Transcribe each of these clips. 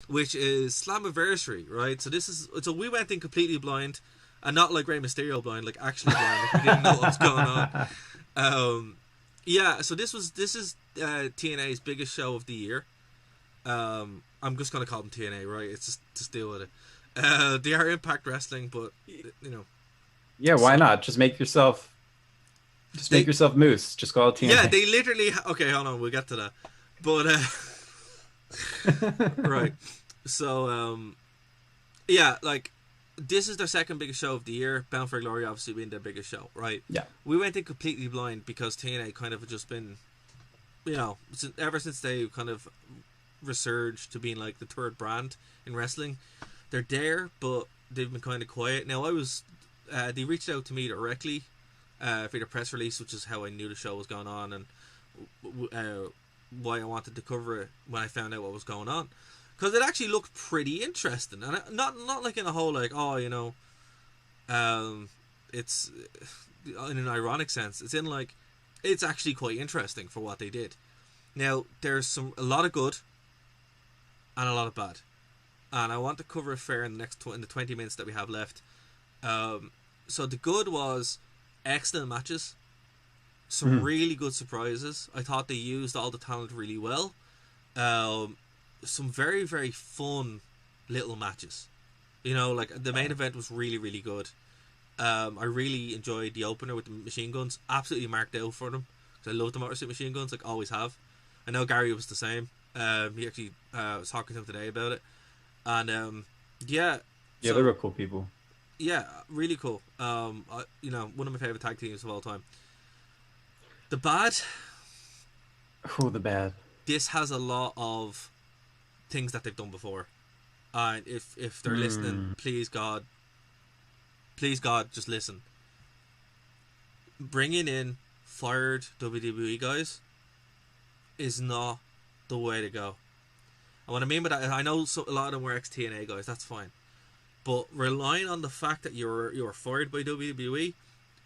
which is Slammiversary, right? So we went in completely blind, and not like Rey Mysterio blind, like actually blind, like we didn't know what was going on. Um, yeah, so this is TNA's biggest show of the year. I'm just gonna call them TNA, right? It's just deal with it. They are Impact Wrestling, but you know, Yeah, why so not? Just make they yourself Moose. Just call it yeah TNA. they literally okay. Hold on, we'll get to that. But right, so yeah, like this is their second biggest show of the year. Bound for Glory obviously being their biggest show, right? Yeah. We went in completely blind because TNA kind of just been, ever since they kind of resurged to being like the third brand in wrestling, they're there, but they've been kind of quiet. Now they reached out to me directly for the press release, which is how I knew the show was going on and why I wanted to cover it when I found out what was going on. Because it actually looked pretty interesting, and not like in a whole like it's in an ironic sense. It's in like it's actually quite interesting for what they did. Now there's a lot of good and a lot of bad, and I want to cover it fair in the 20 minutes that we have left. So the good was excellent matches, some Mhm. really good surprises. I thought they used all the talent really well. Um, some very very fun little matches. Like the main event was really really good. I really enjoyed the opener with the machine guns. Absolutely marked out for them because I love the Motor City Machine Guns, like always have. I know Gary was the same. He actually was talking to him today about it, and yeah, Yeah, they're so real cool people. yeah, really cool. One of my favorite tag teams of all time. The bad, Oh, the bad. this has a lot of things that they've done before, and if they're listening, Hmm. please God, just listen. Bringing in fired WWE guys is not the way to go. And what I mean by that, I know a lot of them were ex TNA guys. That's fine, but relying on the fact that you're fired by WWE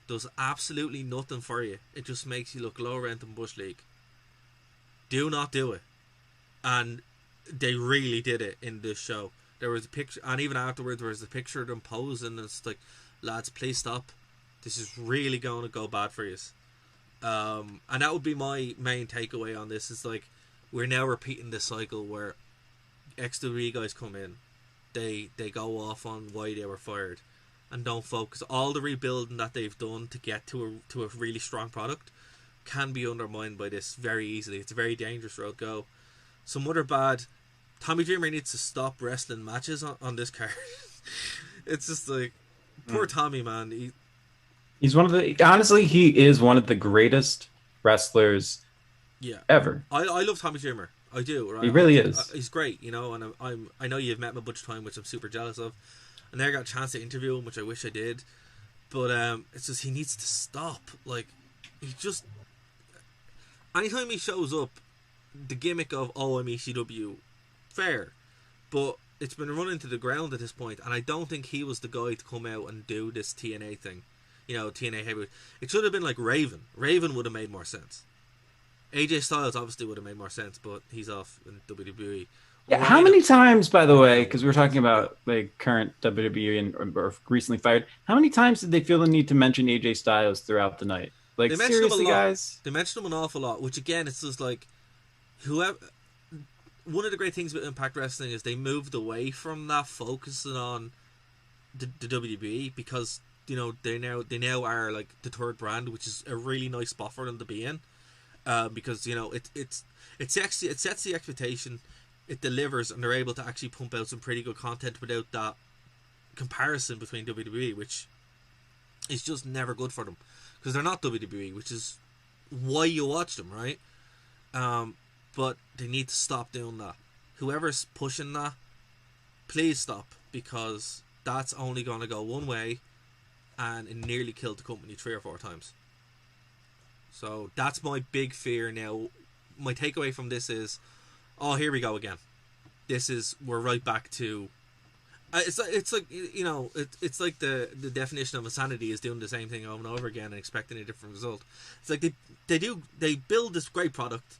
does absolutely nothing for you. It just makes you look low rent in Bush League. Do not do it. And they really did it in this show. There was a picture, and even afterwards, there was a picture of them posing. And it's like, lads, please stop. This is really going to go bad for you. And that would be my main takeaway on this. Is like, we're now repeating this cycle where XWE guys come in, they go off on why they were fired, and don't focus. All the rebuilding that they've done to get to a really strong product can be undermined by this very easily. It's a very dangerous road to go. Some other bad. Tommy Dreamer needs to stop wrestling matches on this card. It's just like poor Mm. Tommy, man. He's one of the honestly, he is one of the greatest wrestlers Yeah, ever. I love Tommy Dreamer. I do. He Right, I really think is. he's great. And I know you've met him a bunch of time, which I'm super jealous of. I never got a chance to interview him, which I wish I did. But it's just he needs to stop. Like he just anytime he shows up, the gimmick of I'm ECW, fair, but it's been run into the ground at this point, and I don't think he was the guy to come out and do this TNA thing. TNA heavyweight. It should have been like Raven. Raven would have made more sense. AJ Styles obviously would have made more sense, but he's off in WWE. Yeah, how Rhino, many times, by the way, Rhino because would we were have made talking sense. about like current WWE or recently fired, how many times did they feel the need to mention AJ Styles throughout the night? Like They mentioned him a seriously, lot. guys? They mentioned him an awful lot, which again, it's just like whoever. One of the great things about Impact Wrestling is they moved away from that, focusing on the WWE because they now are like the third brand, which is a really nice spot for them to be in. Because it sets the expectation, it delivers, and they're able to actually pump out some pretty good content without that comparison between WWE, which is just never good for them because they're not WWE, which is why you watch them, right? Um, but they need to stop doing that. Whoever's pushing that, please stop because that's only going to go one way, and it nearly killed the company 3 or 4 times. So that's my big fear now. My takeaway from this is, oh, here we go again. We're right back to. It's like it's like the definition of insanity is doing the same thing over and over again and expecting a different result. It's like they build this great product,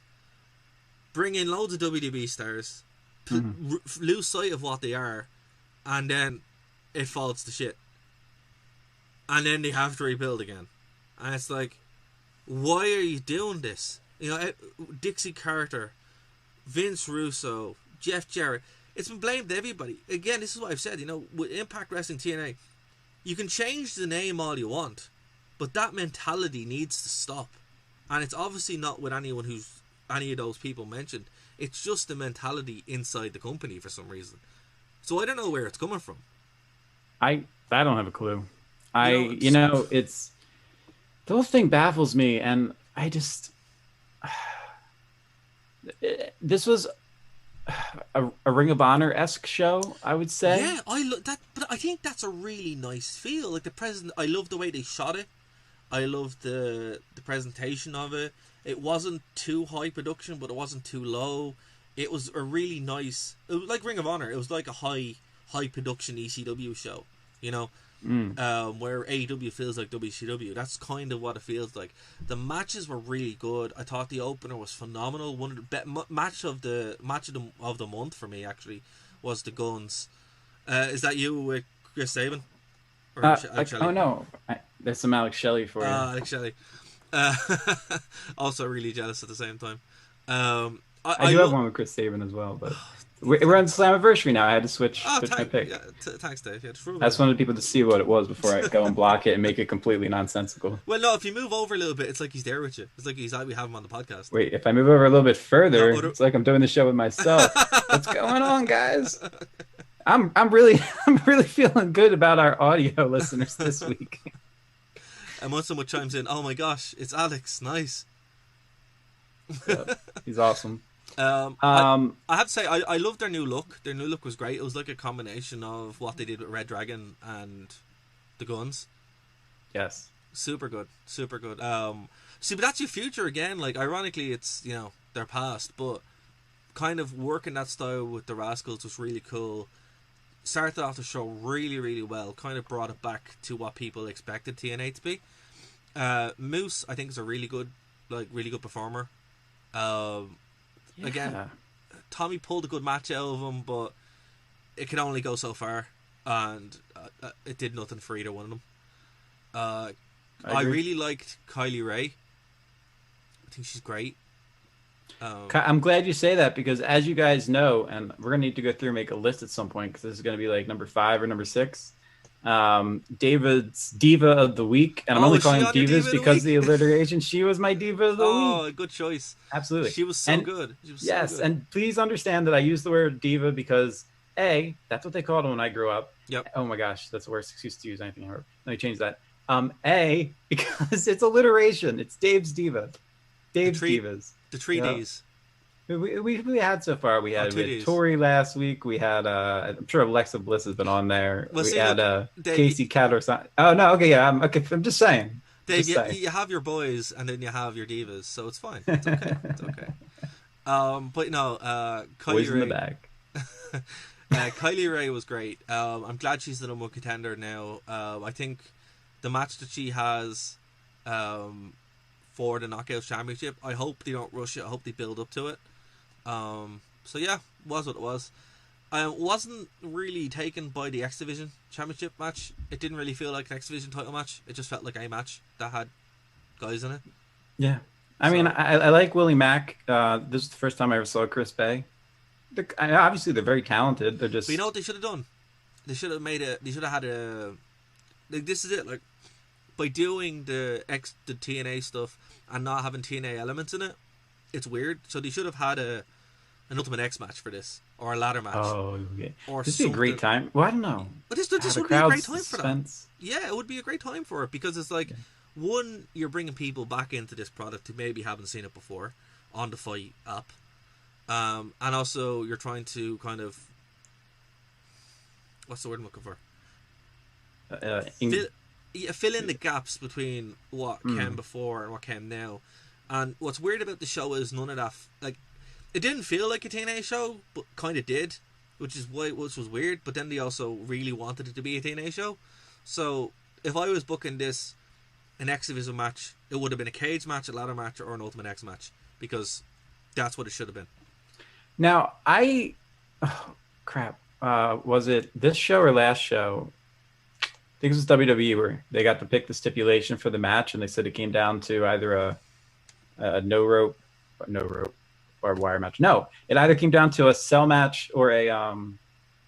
bring in loads of WWE stars, lose sight of what they are, and then it falls to shit, and then they have to rebuild again, and it's like, why are you doing this? You know, Dixie Carter, Vince Russo, Jeff Jarrett. It's been blamed to everybody. Again, this is what I've said. You know, with Impact Wrestling TNA, you can change the name all you want, but that mentality needs to stop. And it's obviously not with anyone who's any of those people mentioned. It's just the mentality inside the company for some reason. So I don't know where it's coming from. I don't have a clue. It's the whole thing baffles me, and I just this was a Ring of Honor-esque show, I would say. Yeah, that, but I think that's a really nice feel. Like I love the way they shot it. I love the presentation of it. It wasn't too high production, but it wasn't too low. It was a really nice. It was like Ring of Honor. It was like a high production ECW show, you know, where AEW feels like WCW. That's kind of what it feels like. The matches were really good. I thought the opener was phenomenal. One of the match of the month for me actually was the Guns. Is that you with Chris Sabin? Oh no, there's some Alex Shelley for you. Alex Shelley. Also really jealous at the same time. I do have one with Chris Sabin as well, but we're on Slammiversary now. I had to switch my pick. Yeah, thanks, Dave. Yeah, I just wanted people to see what it was before I go and block it and make it completely nonsensical. Well, no, if you move over a little bit, it's like he's there with you. It's like we have him on the podcast. Wait, if I move over a little bit further, it's like I'm doing the show with myself. What's going on, guys? I'm really feeling good about our audio listeners this week. And once someone chimes in, oh my gosh, it's Alex. Nice. Yeah, he's awesome. I have to say, I love their new look. Their new look was great. It was like a combination of what they did with Red Dragon and the Guns. Yes. Super good. Super good. See, but that's your future again. Like, ironically, it's, you know, their past, but kind of working that style with the Rascals was really cool. Started off the show really, really well. Kind of brought it back to what people expected TNA to be. Moose, I think, is a really good performer. Again, Tommy pulled a good match out of him, but it can only go so far, and it did nothing for either one of them. I really liked Kylie Ray. I think she's great. I'm glad you say that, because as you guys know, and we're gonna need to go through and make a list at some point, because this is gonna be like number 5 or number 6. David's Diva of the Week, and I'm only calling them Divas because of the alliteration. She was my Diva of the Week. Oh, good choice. Absolutely. She was so good. Yes, and please understand that I use the word diva because A, that's what they called them when I grew up. Yep. Oh my gosh, that's the worst excuse to use anything ever. Let me change that. A, because it's alliteration. It's Dave's Diva. Dave's Divas. The 3Ds. We had so far. We had Tori last week. We had I'm sure Alexa Bliss has been on there. Well, we had Dave, Casey Cat or something. Oh no, okay, yeah, I'm just saying. Dave, you have your boys and then you have your divas, so it's fine. It's okay. It's okay. But no, Kylie boys Ray, in the back. Kylie Ray was great. I'm glad she's the number 1 contender now. I think the match that she has for the Knockouts Championship, I hope they don't rush it. I hope they build up to it. So yeah, was what it was. I wasn't really taken by the X Division Championship match. It didn't really feel like an X Division title match. It just felt like a match that had guys in it. Yeah, I mean, I like Willie Mack. This is the first time I ever saw Chris Bay. Obviously, they're very talented. They're just. But you know what they should have done? They should have made it. They should have had a. Like, this is it. Like, by doing the TNA stuff and not having TNA elements in it, it's weird. So they should have had an Ultimate X match for this, or a ladder match. Oh, okay. Or this would be a great time. Well, I don't know. But this would be a great time for that. Yeah, it would be a great time for it, because it's like, one, you're bringing people back into this product who maybe haven't seen it before on the Fight app, and also you're trying to kind of, what's the word I'm looking for? Fill in the gaps between what came before and what came now. And what's weird about the show is none of that, like, it didn't feel like a TNA show, but kind of did, which was weird. But then they also really wanted it to be a TNA show. So if I was booking this an X Division match, it would have been a cage match, a ladder match, or an Ultimate X match, because that's what it should have been. Now, Oh crap! Was it this show or last show? I think it was WWE where they got to pick the stipulation for the match, and they said it came down to either a no rope barbed wire match. No, it either came down to a cell match or a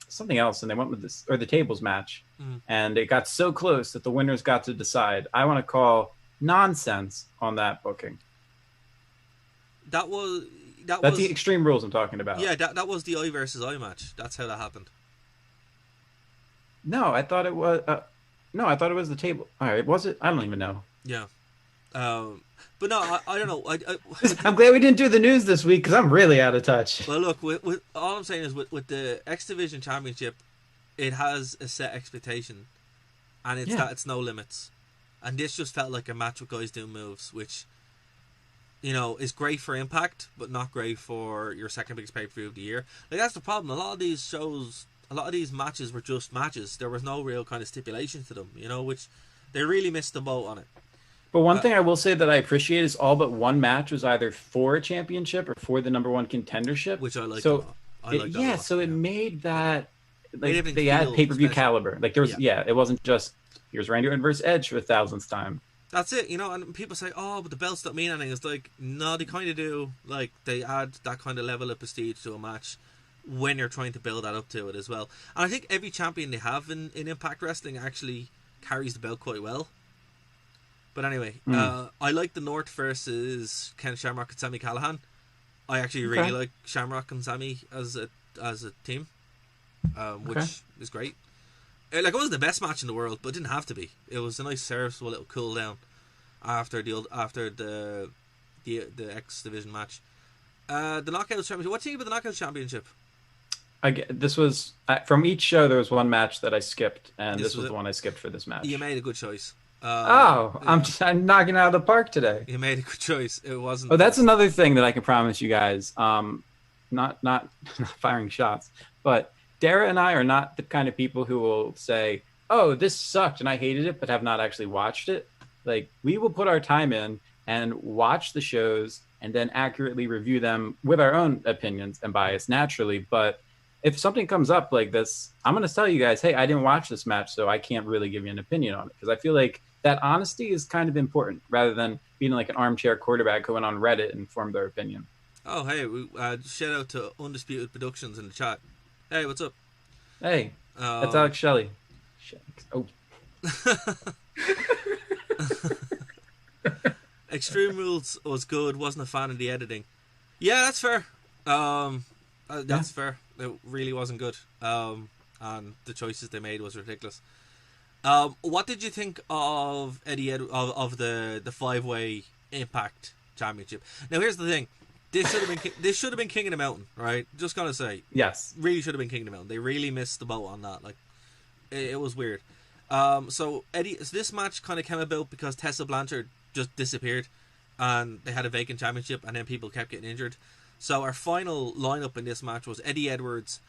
something else, and they went with this or the tables match, and it got so close that the winners got to decide. I want to call nonsense on that booking. That's the Extreme Rules I'm talking about. Yeah, that was the I versus I match. That's how that happened. No, I thought it was. No, I thought it was the table. All right, was it? I don't even know. Yeah. But no, I don't know. I'm glad we didn't do the news this week because I'm really out of touch. Well, look, with all I'm saying is with the X Division Championship, it has a set expectation, and it's no limits. And this just felt like a match with guys doing moves, which, you know, is great for Impact, but not great for your second biggest pay-per-view of the year. Like, that's the problem. A lot of these shows, a lot of these matches were just matches. There was no real kind of stipulation to them, you know, which they really missed the boat on it. But one thing I will say that I appreciate is all but one match was either for a championship or for the number one contendership. Which I like. So, it made that, like, they had pay-per-view caliber. Like, there was, it wasn't just, here's Randy Orton versus Edge for the 1,000th time. That's it, you know, and people say, oh, but the belts don't mean anything. It's like, no, they kind of do. Like, they add that kind of level of prestige to a match when you're trying to build that up to it as well. And I think every champion they have in Impact Wrestling actually carries the belt quite well. But anyway, I like the North versus Ken Shamrock and Sami Callihan. I actually really like Shamrock and Sami as a team, which is great. Like, it wasn't the best match in the world, but it didn't have to be. It was a nice serviceable little cool down after the X Division match. The Knockouts Championship. What do you think about the Knockouts Championship? This was from each show. There was one match that I skipped, and this was the one I skipped for this match. You made a good choice. I'm knocking it out of the park today. You made a good choice. It wasn't. Oh, that's another thing that I can promise you guys. Not firing shots, but Dara and I are not the kind of people who will say, "Oh, this sucked and I hated it," but have not actually watched it. Like, we will put our time in and watch the shows and then accurately review them with our own opinions and bias naturally. But if something comes up like this, I'm going to tell you guys, hey, I didn't watch this match, so I can't really give you an opinion on it. Because I feel like that honesty is kind of important rather than being like an armchair quarterback who went on Reddit and formed their opinion. Oh, hey, shout out to Undisputed Productions in the chat. Hey, what's up? Hey, that's Alex Shelley. Oh. Extreme Rules was good. Wasn't a fan of the editing. Yeah, that's fair. That's fair. It really wasn't good. And the choices they made was ridiculous. What did you think of Eddie of the 5-way Impact Championship? Now, here's the thing. This should have been King of the Mountain, right? Just gotta say, yes, really should have been King of the Mountain. They really missed the boat on that. Like, it was weird. So this match kind of came about because Tessa Blanchard just disappeared, and they had a vacant championship, and then people kept getting injured. So our final lineup in this match was Eddie Edwards,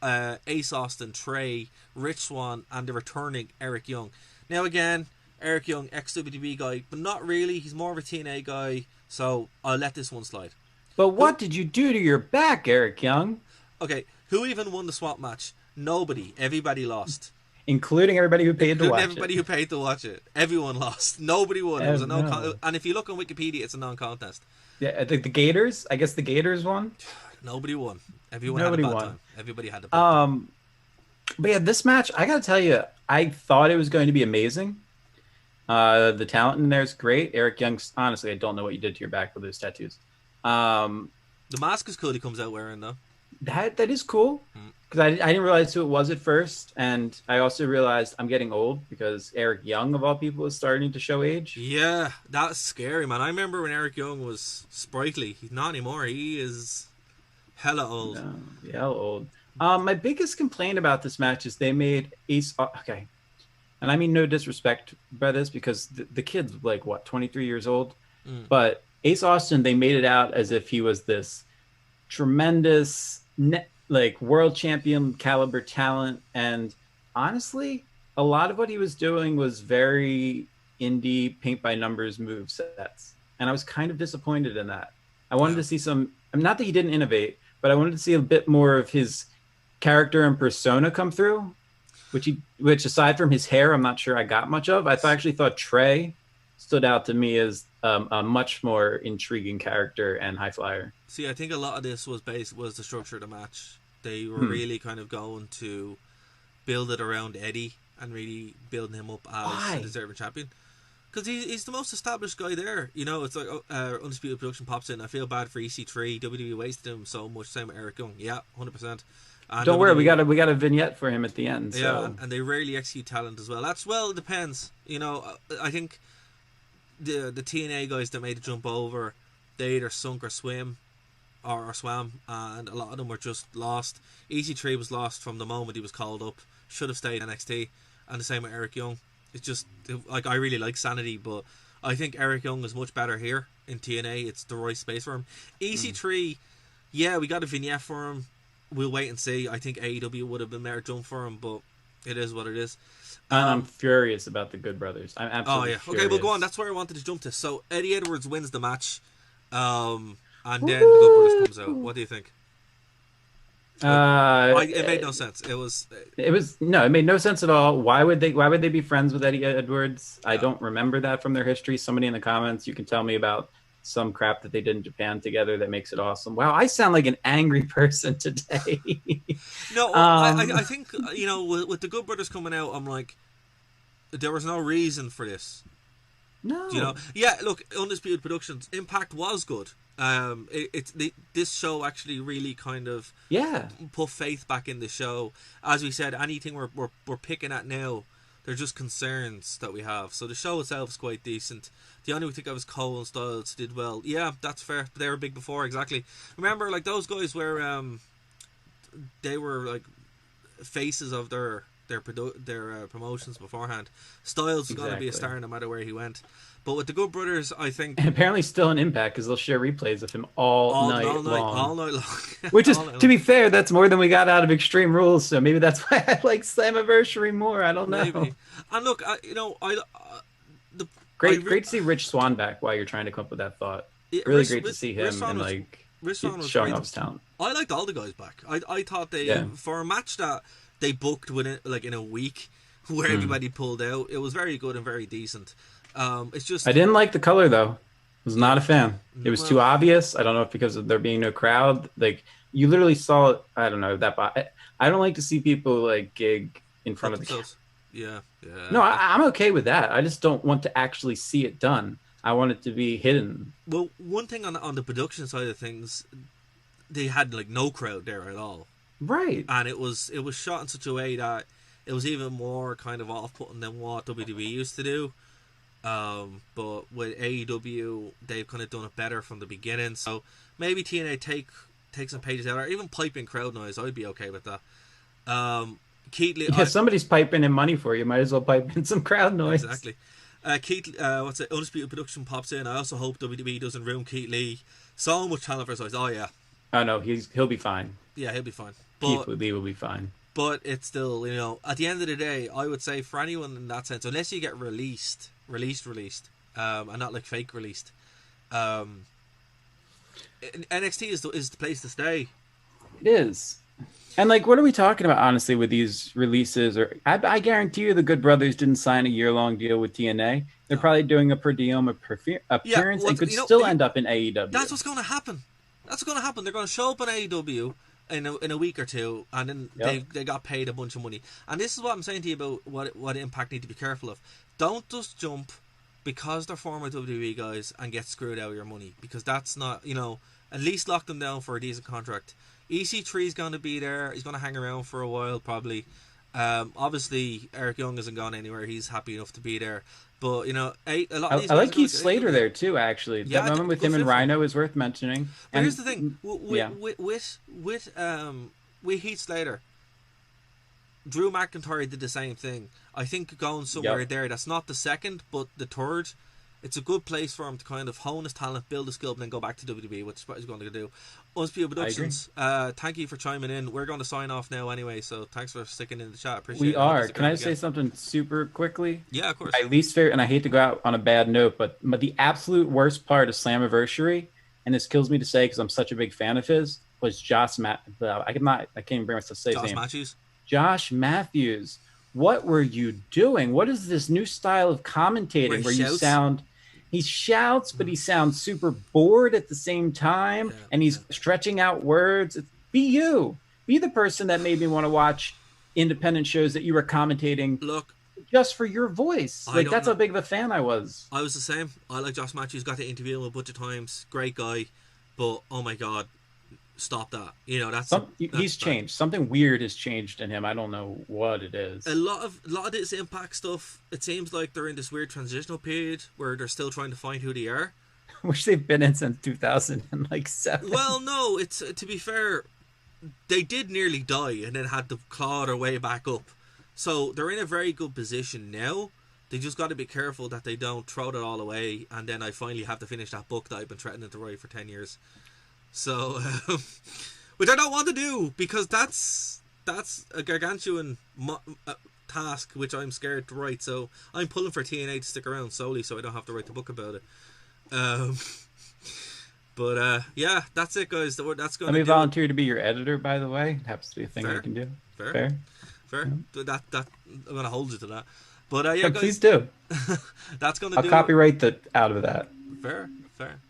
Ace Austin, Trey, Rich Swann, and the returning Eric Young. Now again, Eric Young, ex-WWE guy, but not really. He's more of a TNA guy, so I'll let this one slide. But what did you do to your back, Eric Young? Okay, who even won the swap match? Nobody. Everybody lost. Including everybody who paid to watch everybody who paid to watch it. Everyone lost. Nobody won. It was a and if you look on Wikipedia, it's a non-contest. Yeah, the Gators. I guess the Gators won. Nobody won. Everyone had a bad time. Everybody had a bad time. But yeah, this match, I gotta tell you, I thought it was going to be amazing. The talent in there is great. Eric Young, honestly, I don't know what you did to your back with those tattoos. The mask is cool he comes out wearing, though. That is cool. Because I didn't realize who it was at first. And I also realized I'm getting old because Eric Young, of all people, is starting to show age. Yeah, that's scary, man. I remember when Eric Young was sprightly. He's not anymore. He is hella old. No, yeah, old. My biggest complaint about this match is they made Ace... Okay. And I mean no disrespect by this because the kid's like, what, 23 years old? But Ace Austin, they made it out as if he was this tremendous... like world champion caliber talent, and honestly a lot of what he was doing was very indie paint by numbers move sets, and I was kind of disappointed in that. I wanted to see some, not that he didn't innovate, but I wanted to see a bit more of his character and persona come through, which aside from his hair, I'm not sure I got much of. Actually thought Trey stood out to me as a much more intriguing character and high flyer. See, I think a lot of this was the structure of the match. They were really kind of going to build it around Eddie and really building him up as a deserving champion. Because he's the most established guy there. You know, it's like Undisputed Production pops in. I feel bad for EC3. WWE wasted him so much. Same with Eric Young. Yeah, 100%. And don't worry, we got a vignette for him at the end. So. Yeah, and they rarely execute talent as well. It depends. You know, I think the TNA guys that made the jump over, they either sunk or swam, and a lot of them were just lost. EC3 was lost from the moment he was called up. Should have stayed NXT, and the same with Eric Young. It's just like I really like Sanity, but I think Eric Young is much better here in TNA. It's the right space for him. EC3, yeah, we got a vignette for him. We'll wait and see. I think AEW would have been better jump for him, but it is what it is. I'm furious about the Good Brothers. I'm absolutely furious. Okay, well, go on. That's where I wanted to jump to. So Eddie Edwards wins the match, and then the Good Brothers comes out. What do you think? It made no sense. It made no sense at all. Why would they be friends with Eddie Edwards? I don't remember that from their history. Somebody in the comments, you can tell me about some crap that they did in Japan together that makes it awesome. Wow, I sound like an angry person today. No, I think, you know, with the Good Brothers coming out, I'm like, there was no reason for this. No. You know? Yeah, look, Undisputed Productions, Impact was good. This show actually really kind of put faith back in the show. As we said, anything we're picking at now, they're just concerns that we have. So the show itself is quite decent. The only thing I was Cole and Styles did well. Yeah, that's fair. They were big before, exactly. Remember, like those guys were they were like faces of their promotions beforehand. Styles was going to be a star no matter where he went. But with the Good Brothers, I think... And apparently still an Impact, because they'll share replays of him all night long. All night long. Which is, to be fair, that's more than we got out of Extreme Rules, so maybe that's why I like Slammiversary more. I don't know. Maybe. And look, Great to see Rich Swann back while you're trying to come up with that thought. Really great to see him and showing off his talent. I liked all the guys back. I thought for a match that they booked in a week where everybody pulled out, it was very good and very decent. It's just I didn't like the color though. I was not a fan. It was too obvious. I don't know if because of there being no crowd. Like you literally saw it. I don't know that. I don't like to see people like gig in front of the. Yeah. No, I'm okay with that. I just don't want to actually see it done. I want it to be hidden. Well, one thing on the production side of things, they had like no crowd there at all. Right. And it was shot in such a way that it was even more kind of off-putting than what WWE used to do. But with AEW, they've kind of done it better from the beginning. So maybe TNA take some pages out, or even piping crowd noise. I'd be okay with that. Keith Lee, somebody's piping in money for you. Might as well pipe in some crowd noise. Exactly. Keith, Undisputed Production pops in. I also hope WWE doesn't ruin Keith Lee. So much talent for his eyes. Oh yeah. Oh no, he'll be fine. Yeah, he'll be fine. Keith Lee will be fine. But it's still, you know, at the end of the day, I would say for anyone in that sense, unless you get released, and not like fake released, NXT is the place to stay. It is. And like, what are we talking about, honestly, with these releases? Or I guarantee you, the Good Brothers didn't sign a year-long deal with TNA. They're probably doing a per diem appearance and could still end up in AEW. That's what's going to happen. They're going to show up in AEW in a week or two, and then they got paid a bunch of money. And this is what I'm saying to you about what Impact need to be careful of. Don't just jump because they're former WWE guys and get screwed out of your money, because that's not, you know, at least lock them down for a decent contract. EC3 is going to be there. He's going to hang around for a while, probably. Obviously, Eric Young isn't gone anywhere. He's happy enough to be there. But, you know, a lot of these I like Keith Slater there, too, actually. That moment with him and Rhino is worth mentioning. But here's the thing. With Heath Slater, Drew McIntyre did the same thing. I think going somewhere there, that's not the second, but the third, it's a good place for him to kind of hone his talent, build his skill, and then go back to WWE, which is what he's going to do. Undisputed Productions, thank you for chiming in. We're going to sign off now anyway, so thanks for sticking in the chat. Appreciate it. We are. Can I say something super quickly? Yeah, of course. My least favorite, and I hate to go out on a bad note, but the absolute worst part of Slammiversary, and this kills me to say because I'm such a big fan of his, was Josh I can't even bring myself to say his name. Matthews. Josh Matthews. What were you doing? What is this new style of commentating where he shouts, but he sounds super bored at the same time, and he's stretching out words. Be you. Be the person that made me want to watch independent shows that you were commentating. Look, just for your voice. Like, that's how big of a fan I was. I was the same. I like Josh Matthews. Got to interview him a bunch of times. Great guy, but oh my god, stop that. You know, he's changed. Something weird has changed in him. I don't know what it is. A lot of this Impact stuff, it seems like they're in this weird transitional period where they're still trying to find who they are, which they've been in since 2007. Well, no, it's to be fair, they did nearly die and then had to claw their way back up, so they're in a very good position now. They just got to be careful that they don't throw it all away, and then I finally have to finish that book that I've been threatening to write for 10 years. So, which I don't want to do, because that's a gargantuan task which I'm scared to write. So I'm pulling for TNA to stick around solely so I don't have to write the book about it. But yeah, that's it, guys. That's going. Let me volunteer to be your editor. By the way, it happens to be a thing I can do. Fair. Yeah. That I'm going to hold you to that. But yeah, guys, please do. That's going to. I'll copyright out of that. Fair.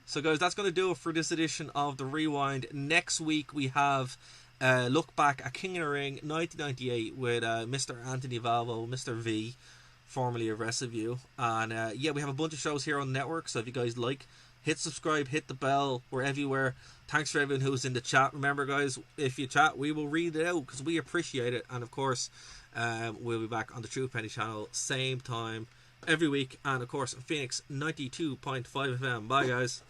So, guys, that's going to do it for this edition of The Rewind. Next week, we have look back at King of the Ring 1998 with Mr. Anthony Valvo, Mr. V, formerly of WrestleView. And, yeah, we have a bunch of shows here on the network, so if you guys like, hit subscribe, hit the bell. We're everywhere. Thanks for everyone who's in the chat. Remember, guys, if you chat, we will read it out because we appreciate it. And, of course, we'll be back on the True Penny channel, same time every week, and of course Phoenix 92.5 FM. Bye, guys.